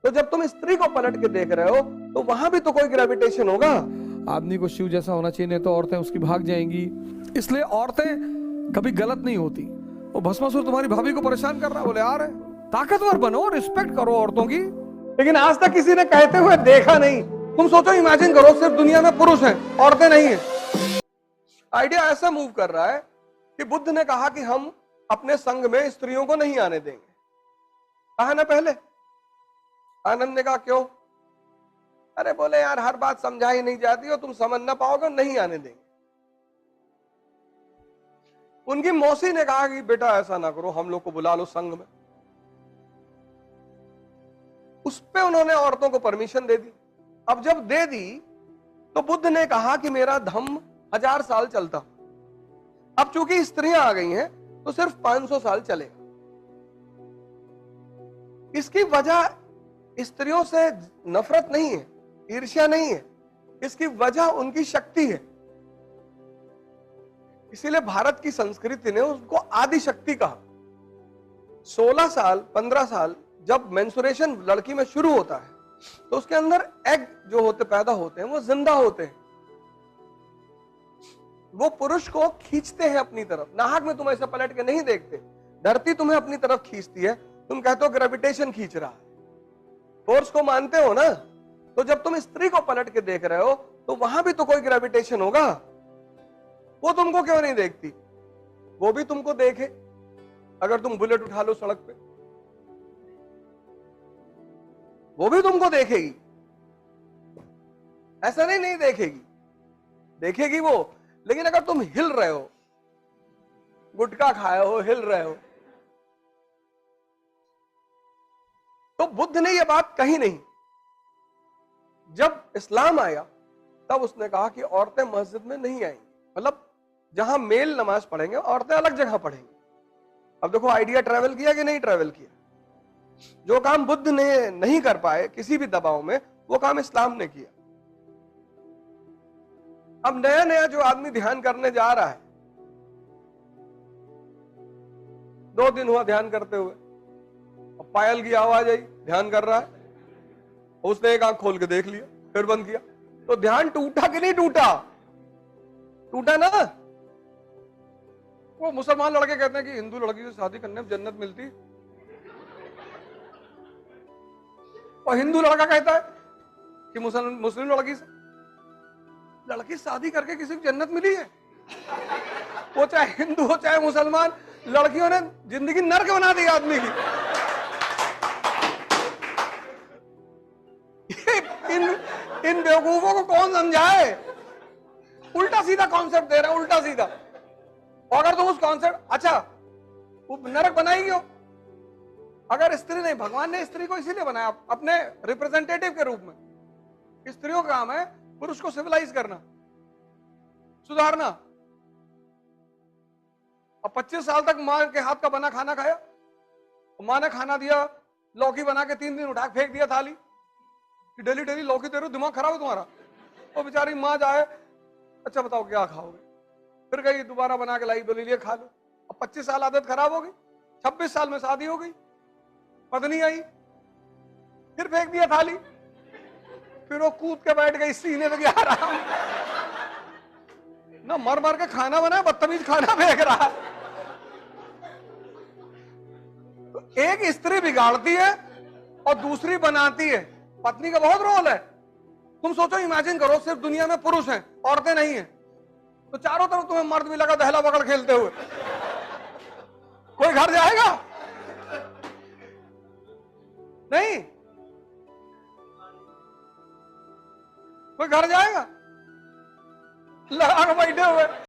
तो जब तुम स्त्री को पलट के देख रहे हो तो वहां भी तो कोई ग्रेविटेशन होगा। आदमी को शिव जैसा होना चाहिए, नहीं तो औरतें उसकी भाग जाएंगी। इसलिए औरतें कभी गलत नहीं होती। वो भस्मासुर तुम्हारी भाभी को परेशान कर रहा है, बोले यार ताकतवर बनो, रिस्पेक्ट करो औरतों की। लेकिन आज तक किसी ने कहते हुए देखा नहीं। तुम सोचो, इमेजिन करो, सिर्फ दुनिया में पुरुष हैं, औरतें नहीं है। आइडिया ऐसा मूव कर रहा है कि बुद्ध ने कहा कि हम अपने संघ में स्त्रियों को नहीं आने देंगे। कहा ना पहले। आनंद ने कहा क्यों? अरे बोले यार हर बात समझाई नहीं जाती और तुम समझ ना पाओगे, नहीं आने देंगे। उनकी मौसी ने कहा कि बेटा ऐसा ना करो, हम लोग को बुला लो संघ में। उस पे उन्होंने औरतों को परमिशन दे दी। अब जब दे दी तो बुद्ध ने कहा कि मेरा धम्म 1000 साल चलता। अब चूंकि स्त्रियां आ गई हैं तो सिर्फ 500 साल चलेगा। इसकी वजह स्त्रियों से नफरत नहीं है, ईर्ष्या नहीं है, इसकी वजह उनकी शक्ति है। इसीलिए भारत की संस्कृति ने उसको आदि शक्ति कहा। 16 साल 15 साल जब मेंस्ट्रुएशन लड़की में शुरू होता है तो उसके अंदर एग जो होते पैदा होते हैं वो जिंदा होते हैं। वो पुरुष को खींचते हैं अपनी तरफ। नाहक में तुम ऐसे पलट के नहीं देखते, धरती तुम्हें अपनी तरफ खींचती है। तुम कहते हो ग्रेविटेशन खींच रहा है, फोर्स को मानते हो ना। तो जब तुम स्त्री को पलट के देख रहे हो तो वहां भी तो कोई ग्रेविटेशन होगा। वो तुमको क्यों नहीं देखती? वो भी तुमको देखे। अगर तुम बुलेट उठा लो सड़क पे, वो भी तुमको देखेगी। ऐसा नहीं देखेगी, देखेगी वो। लेकिन अगर तुम हिल रहे हो, गुटखा खाए हो, हिल रहे हो, तो बुद्ध ने यह बात कही नहीं। जब इस्लाम आया तब उसने कहा कि औरतें मस्जिद में नहीं आएंगी, मतलब जहां मेल नमाज पढ़ेंगे औरतें अलग जगह पढ़ेंगी। अब देखो आइडिया ट्रैवल किया कि नहीं ट्रैवल किया। जो काम बुद्ध ने नहीं कर पाए किसी भी दबाव में, वो काम इस्लाम ने किया। अब नया नया जो आदमी ध्यान करने जा रहा है, 2 दिन हुआ ध्यान करते हुए, अब पायल की आवाज आई, ध्यान कर रहा है, उसने एक आंख खोल के देख लिया, फिर बंद किया, तो ध्यान टूटा कि नहीं टूटा? टूटा ना। वो मुसलमान लड़के कहते हैं कि हिंदू लड़की से शादी करने में जन्नत मिलती, और हिंदू लड़का कहता है कि मुस्लिम लड़की से शादी करके किसी को जन्नत मिली है। वो चाहे हिंदू हो चाहे मुसलमान, लड़कियों ने जिंदगी नर्क बना दी आदमी की। इन बेवकूफों को कौन समझाए? उल्टा सीधा कॉन्सेप्ट दे रहा है, उल्टा सीधा। और अगर तुम उस कॉन्सेप्ट, अच्छा वो नरक बनाई क्यों? अगर स्त्री नहीं, भगवान ने स्त्री को इसीलिए बनाया अपने रिप्रेजेंटेटिव के रूप में। स्त्रियों का काम है पुरुष को सिविलाइज करना, सुधारना। अब 25 साल तक मां के हाथ का बना खाना खाया, मां ने खाना दिया, लौकी बना के 3 दिन उठा के फेंक दिया थाली कि डेली डेली लौकी दे रहे हो, दिमाग खराब है तुम्हारा। और बेचारी मां जाए, अच्छा बताओ क्या खाओगे? फिर गई, दोबारा बना के लाई, बोली लिए खा लो। अब 25 साल आदत खराब हो गई, 26 साल में शादी हो गई, पत्नी आई, फिर फेंक दिया थाली, फिर वो कूद के बैठ गई सीने लगी आराम ना, मर मर के खाना बना, बदतमीज खाना फेंक रहा। तो एक स्त्री बिगाड़ती है और दूसरी बनाती है। पत्नी का बहुत रोल है। तुम सोचो, इमेजिन करो, सिर्फ दुनिया में पुरुष हैं, औरतें नहीं हैं, तो चारों तरफ तुम्हें मर्द भी लगा दहला बकड़ खेलते हुए, कोई घर जाएगा? नहीं, कोई घर जाएगा? लगा के बैठे हुए।